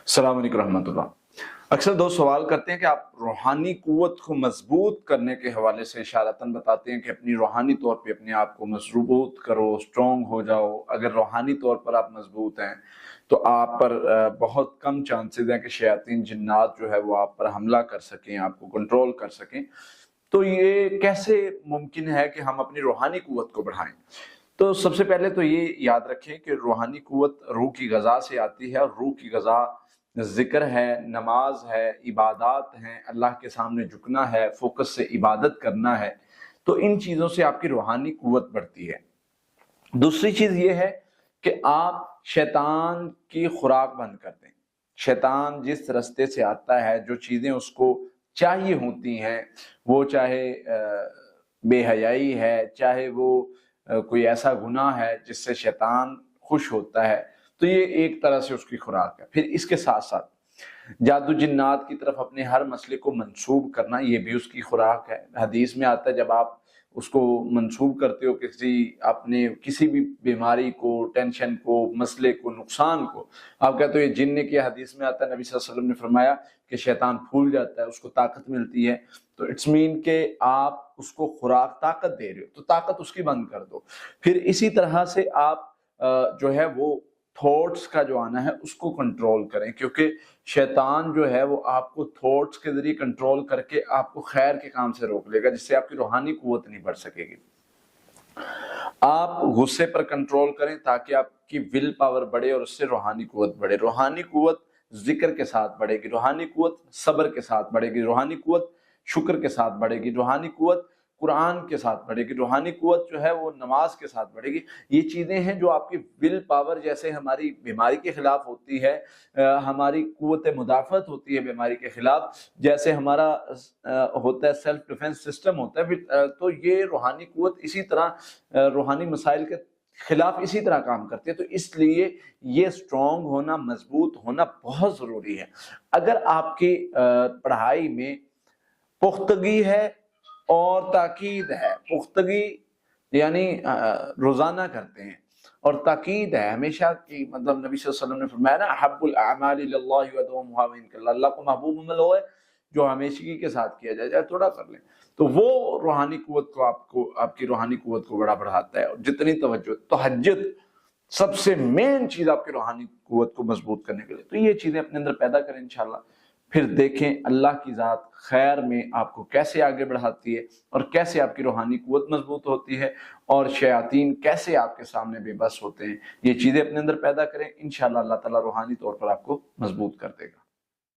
अस्सलाम वालेकुम रहमतुल्लाह। अक्सर दोस्त सवाल करते हैं कि आप रूहानी क़ुव्वत को मजबूत करने के हवाले से इशारतन बताते हैं कि अपनी रूहानी तौर पे अपने आप को मजबूत करो, स्ट्रॉन्ग हो जाओ। अगर रूहानी तौर पर आप मजबूत हैं तो आप पर बहुत कम चांसेस हैं कि शयातीन जिन्नात जो है वो आप पर हमला कर सकें, आपको कंट्रोल कर सकें। तो ये कैसे मुमकिन है कि हम अपनी रूहानी क़ुव्वत को बढ़ाएं? तो सबसे पहले तो ये याद रखें कि रूहानी क़ुव्वत रूह की ग़ज़ा से आती है, और रूह की ग़ज़ा ज़िक्र है, नमाज है, इबादत हैं, अल्लाह के सामने झुकना है, फोकस से इबादत करना है। तो इन चीज़ों से आपकी रूहानी क़ुव्वत बढ़ती है। दूसरी चीज़ ये है कि आप शैतान की खुराक बंद कर दें। शैतान जिस रास्ते से आता है, जो चीज़ें उसको चाहिए होती हैं, वो चाहे बेहयाई है, चाहे वो कोई ऐसा गुनाह है जिससे शैतान खुश होता है, तो ये एक तरह से उसकी खुराक है। फिर इसके साथ साथ जादू जिन्नात की तरफ अपने हर मसले को मंसूब करना, ये भी उसकी खुराक है। हदीस में आता है जब आप उसको मंसूब करते हो अपने किसी भी बीमारी को, टेंशन को, मसले को, नुकसान को, आप कहते हो ये जिन ने किया। हदीस में आता है नबी सल्लल्लाहु अलैहि वसल्लम ने फरमाया कि शैतान फूल जाता है, उसको ताकत मिलती है। तो इट्स मीन के आप उसको खुराक ताकत दे रहे हो, तो ताकत उसकी बंद कर दो। फिर इसी तरह से आप जो है वो थॉट्स का जो आना है उसको कंट्रोल करें, क्योंकि शैतान जो है वो आपको थॉट्स के जरिए कंट्रोल करके आपको खैर के काम से रोक लेगा, जिससे आपकी रूहानी क़ुव्वत नहीं बढ़ सकेगी। आप गुस्से पर कंट्रोल करें ताकि आपकी विल पावर बढ़े और उससे रूहानी क़ुव्वत बढ़े। रूहानी क़ुव्वत जिक्र के साथ बढ़ेगी, रूहानी क़ुव्वत सब्र के साथ बढ़ेगी, रूहानी क़ुव्वत शुक्र के साथ बढ़ेगी, रूहानी क़ुव्वत कुरान के साथ बढ़ेगी, रूहानी क़ुव्वत जो है वो नमाज के साथ बढ़ेगी। ये चीज़ें हैं जो आपकी विल पावर, जैसे हमारी बीमारी के खिलाफ होती है, हमारी क़ुव्वत मुदाफ़त होती है बीमारी के खिलाफ, जैसे हमारा होता है सेल्फ डिफेंस सिस्टम होता है, तो ये रूहानी क़ुव्वत इसी तरह रूहानी मसाइल के खिलाफ इसी तरह काम करती है। तो इसलिए ये स्ट्रॉन्ग होना, मजबूत होना बहुत ज़रूरी है। अगर आपकी पढ़ाई में पुख्तगी है और ताकीद है, पुख्तगी यानी रोज़ाना करते हैं, और ताकीद है हमेशा की, मतलब नबी सल्लल्लाहु अलैहि वसल्लम ने फरमाया ना, अहब्बुल अमालि इलल्लाहि व अदवमुहा इनकल्लाह, अल्लाह को महबूब अमल वो है जो हमेशगी के साथ किया जाए, चाहे थोड़ा कर लें। तो वो रूहानी क़ुव्वत को आपकी रूहानी क़ुव्वत को बड़ा बढ़ाता है। और जितनी तवज्जो, तहज्जुद सबसे मेन चीज़ आपकी रूहानी क़ुव्वत को मजबूत करने के लिए, तो ये चीज़ें अपने अंदर पैदा करें इंशाअल्लाह। फिर देखें अल्लाह की ज़ात खैर में आपको कैसे आगे बढ़ाती है, और कैसे आपकी रूहानी क़ुव्वत मजबूत होती है, और शयातीन कैसे आपके सामने बेबस होते हैं। ये चीज़ें अपने अंदर पैदा करें, इंशाअल्लाह अल्लाह ताला रूहानी तौर पर आपको मजबूत कर देगा।